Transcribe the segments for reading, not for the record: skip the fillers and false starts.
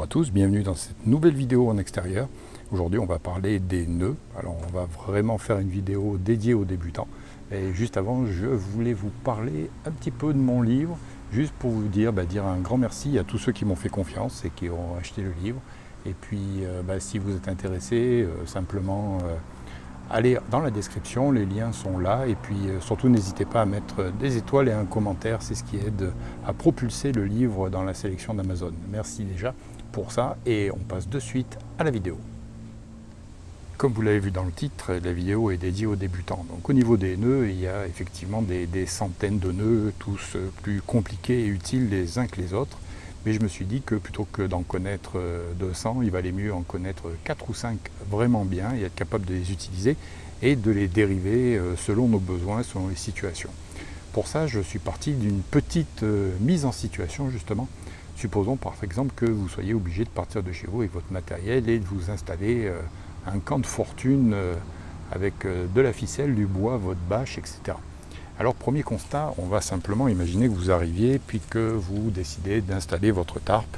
à tous, bienvenue dans cette nouvelle vidéo en extérieur. Aujourd'hui on va parler des nœuds. Alors on va vraiment faire une vidéo dédiée aux débutants. Et juste avant, je voulais vous parler un petit peu de mon livre, juste pour vous dire un grand merci à tous ceux qui m'ont fait confiance et qui ont acheté le livre. Et puis si vous êtes intéressé, simplement allez dans la description, les liens sont là. Et puis surtout n'hésitez pas à mettre des étoiles et un commentaire, c'est ce qui aide à propulser le livre dans la sélection d'Amazon. Merci déjà pour ça et on passe de suite à la vidéo. Comme vous l'avez vu dans le titre, la vidéo est dédiée aux débutants. Donc au niveau des nœuds, il y a effectivement des centaines de nœuds, tous plus compliqués et utiles les uns que les autres. Mais je me suis dit que plutôt que d'en connaître 200, il valait mieux en connaître 4 ou 5 vraiment bien et être capable de les utiliser et de les dériver selon nos besoins, selon les situations. Pour ça, je suis parti d'une petite mise en situation justement. Supposons par exemple que vous soyez obligé de partir de chez vous avec votre matériel et de vous installer un camp de fortune avec de la ficelle, du bois, votre bâche, etc. Alors premier constat, on va simplement imaginer que vous arriviez puis que vous décidez d'installer votre tarpe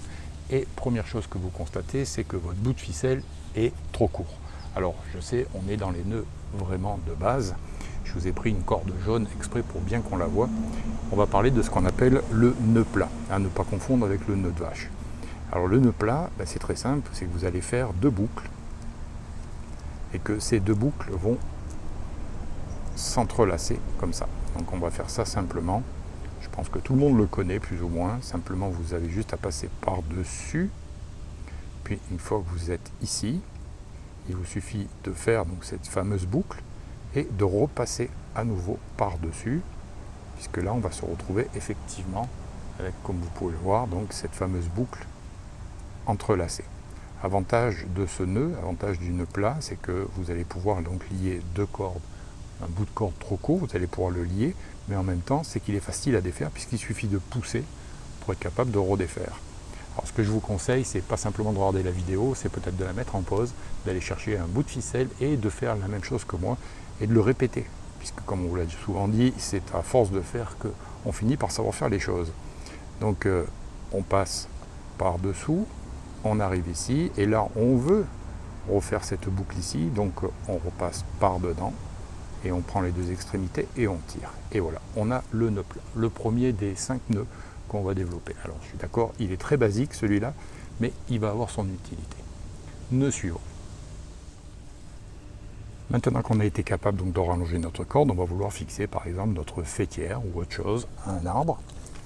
et première chose que vous constatez, c'est que votre bout de ficelle est trop court. Alors je sais, on est dans les nœuds vraiment de base. Je vous ai pris une corde jaune exprès pour bien qu'on la voie. On va parler de ce qu'on appelle le nœud plat, à ne pas confondre avec le nœud de vache. Alors le nœud plat, c'est très simple, c'est que vous allez faire 2 boucles et que ces 2 boucles vont s'entrelacer comme ça. Donc on va faire ça simplement. Je pense que tout le monde le connaît plus ou moins. Simplement vous avez juste à passer par-dessus. Puis une fois que vous êtes ici, il vous suffit de faire donc cette fameuse boucle et de repasser à nouveau par-dessus, puisque là on va se retrouver effectivement avec, comme vous pouvez le voir, donc cette fameuse boucle entrelacée. Avantage de ce nœud, avantage du nœud plat, c'est que vous allez pouvoir donc lier 2 cordes, un bout de corde trop court, vous allez pouvoir le lier, mais en même temps c'est qu'il est facile à défaire puisqu'il suffit de pousser pour être capable de redéfaire. Alors ce que je vous conseille, c'est pas simplement de regarder la vidéo, c'est peut-être de la mettre en pause, d'aller chercher un bout de ficelle et de faire la même chose que moi et de le répéter, puisque comme on vous l'a souvent dit, c'est à force de faire qu'on finit par savoir faire les choses. Donc on passe par dessous, on arrive ici et là on veut refaire cette boucle ici, donc on repasse par dedans et on prend les 2 extrémités et on tire. Et voilà, on a le nœud plat, le premier des 5 nœuds qu'on va développer. Alors je suis d'accord, il est très basique celui-là, mais il va avoir son utilité. Nœud suivant. Maintenant qu'on a été capable donc de rallonger notre corde, on va vouloir fixer par exemple notre fêtière ou autre chose à un arbre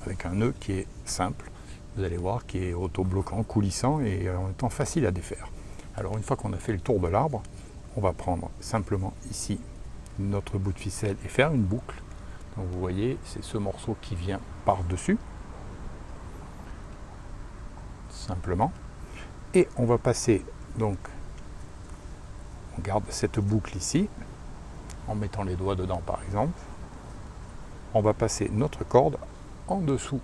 avec un nœud qui est simple. Vous allez voir qui est auto-bloquant, coulissant et en même temps facile à défaire. Alors une fois qu'on a fait le tour de l'arbre, on va prendre simplement ici notre bout de ficelle et faire une boucle. Donc vous voyez, c'est ce morceau qui vient par-dessus, simplement. Et on va passer, donc, on garde cette boucle ici, en mettant les doigts dedans par exemple. On va passer notre corde en dessous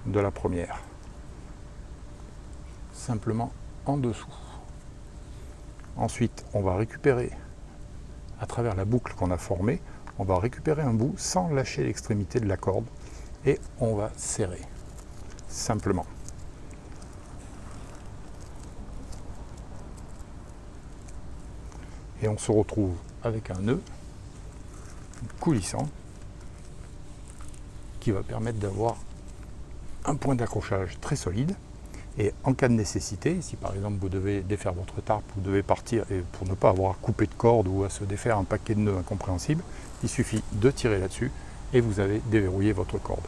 de la première. Simplement en dessous. Ensuite, on va récupérer, à travers la boucle qu'on a formée, on va récupérer un bout sans lâcher l'extrémité de la corde et on va serrer, simplement. Et on se retrouve avec un nœud coulissant qui va permettre d'avoir un point d'accrochage très solide. Et en cas de nécessité, si par exemple vous devez défaire votre tarpe, vous devez partir et pour ne pas avoir à couper de corde ou à se défaire un paquet de nœuds incompréhensibles, il suffit de tirer là-dessus et vous avez déverrouillé votre corde.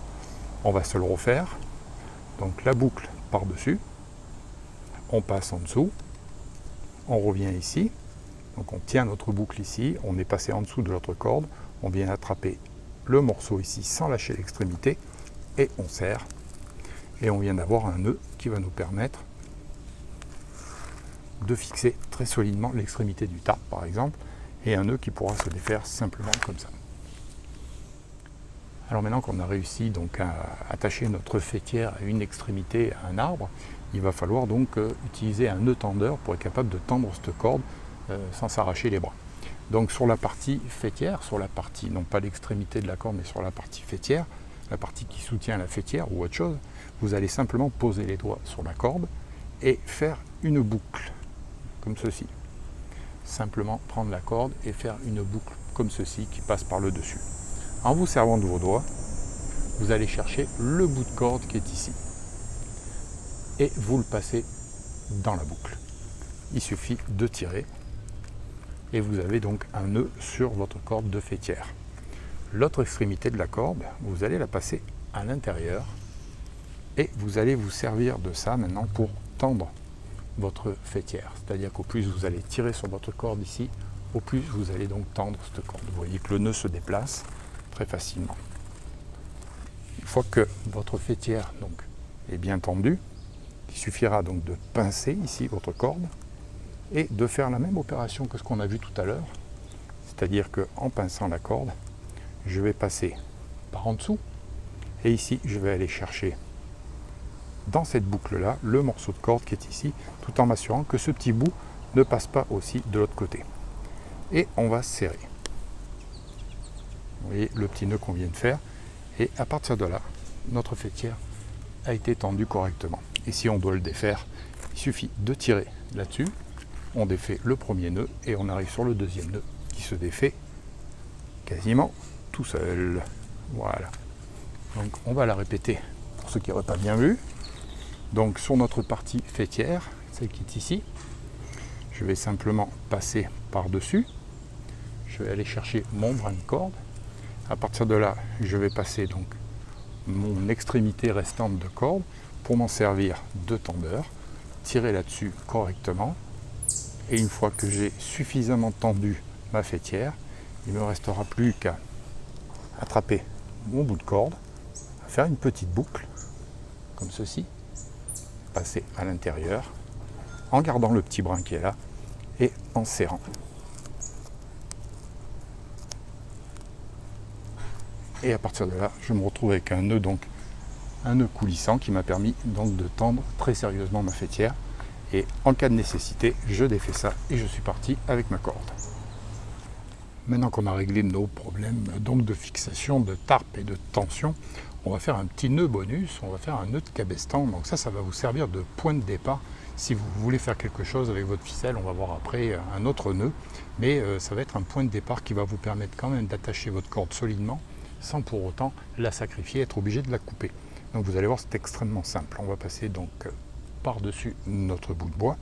On va se le refaire. Donc la boucle par-dessus, on passe en dessous, on revient ici, donc on tient notre boucle ici, on est passé en dessous de notre corde, on vient attraper le morceau ici sans lâcher l'extrémité et on serre. Et on vient d'avoir un nœud qui va nous permettre de fixer très solidement l'extrémité du tarpe par exemple, et un nœud qui pourra se défaire simplement comme ça. Alors maintenant qu'on a réussi donc à attacher notre fêtière à une extrémité à un arbre, il va falloir donc utiliser un nœud tendeur pour être capable de tendre cette corde sans s'arracher les bras. Donc sur la partie fêtière, sur la partie, non pas l'extrémité de la corde, mais sur la partie fêtière, la partie qui soutient la fêtière ou autre chose, vous allez simplement poser les doigts sur la corde et faire une boucle, comme ceci. Simplement prendre la corde et faire une boucle comme ceci qui passe par le dessus. En vous servant de vos doigts, vous allez chercher le bout de corde qui est ici et vous le passez dans la boucle. Il suffit de tirer et vous avez donc un nœud sur votre corde de faîtière. L'autre extrémité de la corde, vous allez la passer à l'intérieur et vous allez vous servir de ça maintenant pour tendre votre faîtière. C'est-à-dire qu'au plus vous allez tirer sur votre corde ici, au plus vous allez donc tendre cette corde. Vous voyez que le nœud se déplace très facilement. Une fois que votre faîtière donc est bien tendue, il suffira donc de pincer ici votre corde et de faire la même opération que ce qu'on a vu tout à l'heure. C'est-à-dire qu'en pinçant la corde, je vais passer par en dessous et ici je vais aller chercher dans cette boucle-là le morceau de corde qui est ici, tout en m'assurant que ce petit bout ne passe pas aussi de l'autre côté. Et on va serrer. Vous voyez le petit nœud qu'on vient de faire. Et à partir de là, notre faîtière a été tendue correctement. Et si on doit le défaire, il suffit de tirer là-dessus. On défait le premier nœud et on arrive sur le deuxième nœud qui se défait quasiment tout seul. Voilà. Donc on va la répéter pour ceux qui n'auraient pas bien vu. Donc sur notre partie faîtière, celle qui est ici, je vais simplement passer par-dessus. Je vais aller chercher mon brin de corde. À partir de là, je vais passer donc mon extrémité restante de corde pour m'en servir de tendeur, tirer là-dessus correctement. Et une fois que j'ai suffisamment tendu ma faîtière, il ne me restera plus qu'à attraper mon bout de corde, à faire une petite boucle, comme ceci, passer à l'intérieur, en gardant le petit brin qui est là, et en serrant. Et à partir de là, je me retrouve avec un nœud, donc un nœud coulissant qui m'a permis donc de tendre très sérieusement ma faîtière. Et en cas de nécessité, je défais ça et je suis parti avec ma corde. Maintenant qu'on a réglé nos problèmes donc de fixation, de tarpe et de tension, on va faire un petit nœud bonus, on va faire un nœud de cabestan. Donc ça va vous servir de point de départ. Si vous voulez faire quelque chose avec votre ficelle, on va voir après un autre nœud. Mais ça va être un point de départ qui va vous permettre quand même d'attacher votre corde solidement, sans pour autant la sacrifier, être obligé de la couper. Donc vous allez voir, c'est extrêmement simple. On va passer donc par-dessus notre bout de bois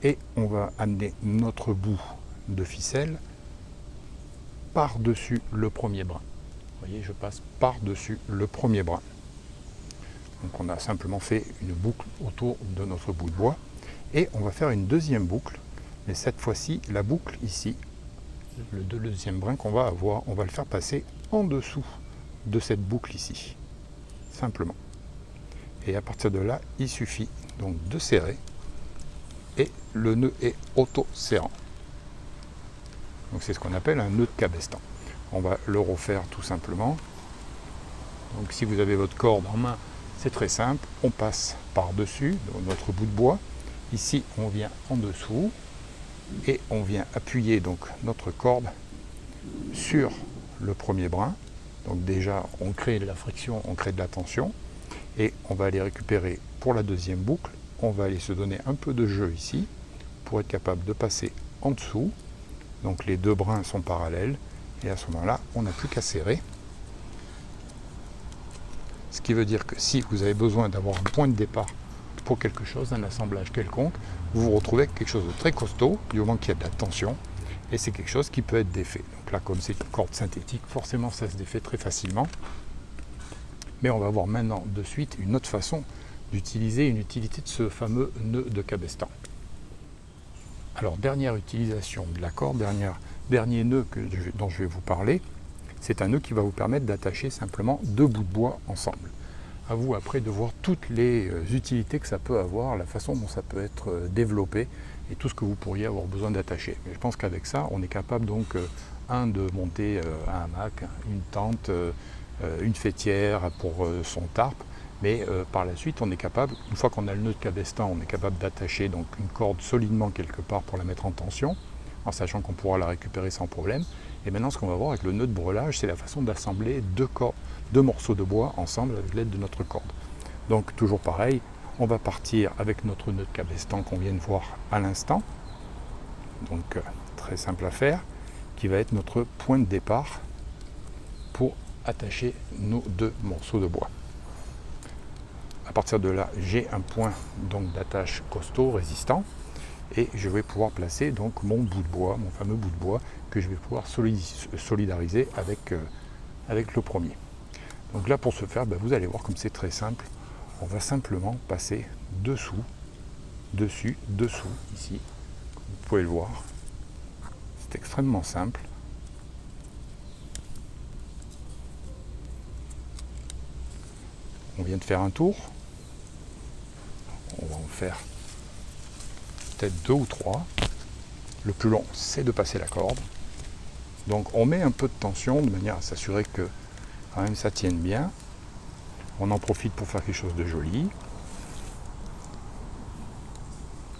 et on va amener notre bout de ficelle par-dessus le premier brin. Vous voyez, je passe par-dessus le premier brin. Donc on a simplement fait une boucle autour de notre bout de bois et on va faire une deuxième boucle, mais cette fois-ci, la boucle ici, le deuxième brin qu'on va avoir, on va le faire passer en dessous de cette boucle ici, simplement. Et à partir de là, il suffit donc de serrer et le nœud est auto-serrant. Donc c'est ce qu'on appelle un nœud de cabestan. On va le refaire tout simplement. Donc si vous avez votre corde en main, c'est très simple. On passe par-dessus notre bout de bois. Ici, on vient en dessous et on vient appuyer donc notre corde sur le premier brin. Donc déjà, on crée de la friction, on crée de la tension. Et on va aller récupérer pour la deuxième boucle. On va aller se donner un peu de jeu ici pour être capable de passer en dessous. Donc les deux brins sont parallèles et à ce moment-là, on n'a plus qu'à serrer. Ce qui veut dire que si vous avez besoin d'avoir un point de départ pour quelque chose, un assemblage quelconque, vous vous retrouvez avec quelque chose de très costaud du moment qu'il y a de la tension et c'est quelque chose qui peut être défait. Donc là, comme c'est une corde synthétique, forcément ça se défait très facilement. Mais on va voir maintenant de suite une autre façon d'utiliser une utilité de ce fameux nœud de cabestan. Alors, dernière utilisation de la corde, dernier nœud dont je vais vous parler, c'est un nœud qui va vous permettre d'attacher simplement deux bouts de bois ensemble. À vous après de voir toutes les utilités que ça peut avoir, la façon dont ça peut être développé et tout ce que vous pourriez avoir besoin d'attacher. Mais je pense qu'avec ça, on est capable donc, de monter un hamac, une tente, une faîtière pour son tarpe, mais par la suite on est capable, une fois qu'on a le nœud de cabestan, on est capable d'attacher donc une corde solidement quelque part pour la mettre en tension, en sachant qu'on pourra la récupérer sans problème. Et maintenant ce qu'on va voir avec le nœud de breulage, c'est la façon d'assembler deux morceaux de bois ensemble avec l'aide de notre corde. Donc toujours pareil, On va partir avec notre nœud de cabestan qu'on vient de voir à l'instant. Donc très simple à faire, qui va être notre point de départ pour attacher nos 2 morceaux de bois. À partir de là, j'ai un point donc d'attache costaud, résistant, et je vais pouvoir placer donc mon bout de bois, mon fameux bout de bois que je vais pouvoir solidariser avec le premier. Donc là, pour ce faire, vous allez voir comme c'est très simple. On va simplement passer dessous, dessus, dessous, ici. Vous pouvez le voir. C'est extrêmement simple. On vient de faire un tour. On va en faire peut-être 2 ou 3. Le plus long, c'est de passer la corde. Donc on met un peu de tension de manière à s'assurer que quand même ça tienne bien. On en profite pour faire quelque chose de joli.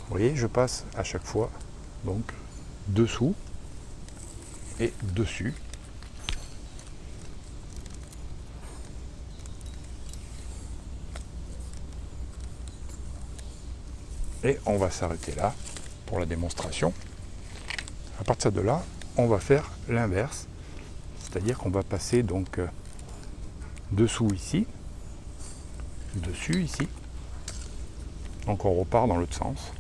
Vous voyez, je passe à chaque fois donc dessous et dessus. Et on va s'arrêter là pour la démonstration. À partir de là, on va faire l'inverse. C'est-à-dire qu'on va passer donc dessous ici, dessus ici. Donc on repart dans l'autre sens.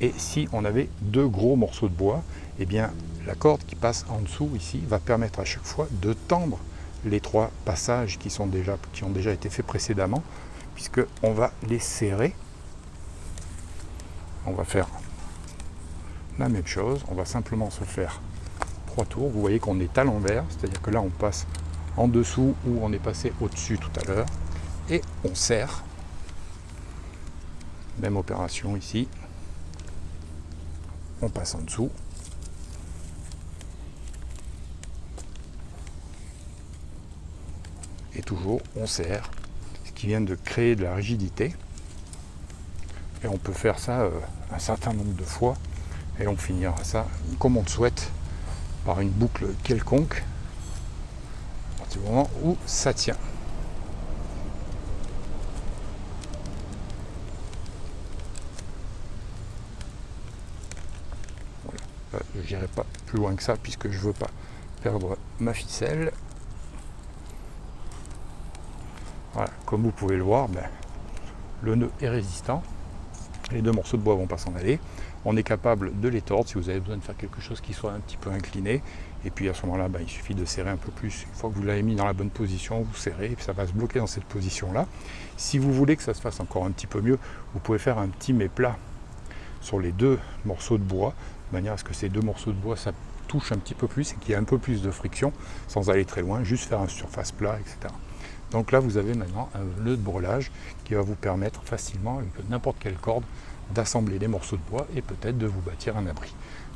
Et si on avait 2 gros morceaux de bois, eh bien la corde qui passe en dessous ici va permettre à chaque fois de tendre les 3 passages qui ont déjà été faits précédemment, puisque on va les serrer. On va faire la même chose, on va simplement se faire 3 tours. Vous voyez qu'on est à l'envers, c'est-à-dire que là on passe en dessous où on est passé au-dessus tout à l'heure, et on serre. Même opération ici. On passe en dessous. Et toujours on serre, ce qui vient de créer de la rigidité. Et on peut faire ça un certain nombre de fois. Et on finira ça comme on le souhaite, par une boucle quelconque, à partir du moment où ça tient. Voilà. Je n'irai pas plus loin que ça puisque je ne veux pas perdre ma ficelle. Voilà, comme vous pouvez le voir, le nœud est résistant. Les 2 morceaux de bois ne vont pas s'en aller. On est capable de les tordre si vous avez besoin de faire quelque chose qui soit un petit peu incliné. Et puis à ce moment-là, il suffit de serrer un peu plus. Une fois que vous l'avez mis dans la bonne position, vous serrez et puis ça va se bloquer dans cette position-là. Si vous voulez que ça se fasse encore un petit peu mieux, vous pouvez faire un petit méplat sur les 2 morceaux de bois, de manière à ce que ces 2 morceaux de bois, ça touche un petit peu plus et qu'il y ait un peu plus de friction, sans aller très loin, juste faire un surface plat, etc. Donc là, vous avez maintenant un nœud de brelage qui va vous permettre facilement, avec n'importe quelle corde, d'assembler des morceaux de bois et peut-être de vous bâtir un abri.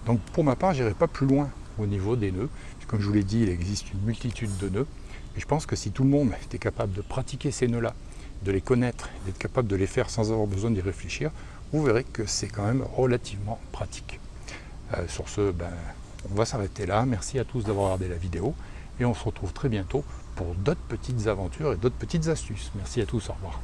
Donc pour ma part, je n'irai pas plus loin au niveau des nœuds. Comme je vous l'ai dit, il existe une multitude de nœuds. Et je pense que si tout le monde était capable de pratiquer ces nœuds-là, de les connaître, d'être capable de les faire sans avoir besoin d'y réfléchir, vous verrez que c'est quand même relativement pratique. Sur ce, on va s'arrêter là. Merci à tous d'avoir regardé la vidéo. Et on se retrouve très bientôt pour d'autres petites aventures et d'autres petites astuces. Merci à tous, au revoir.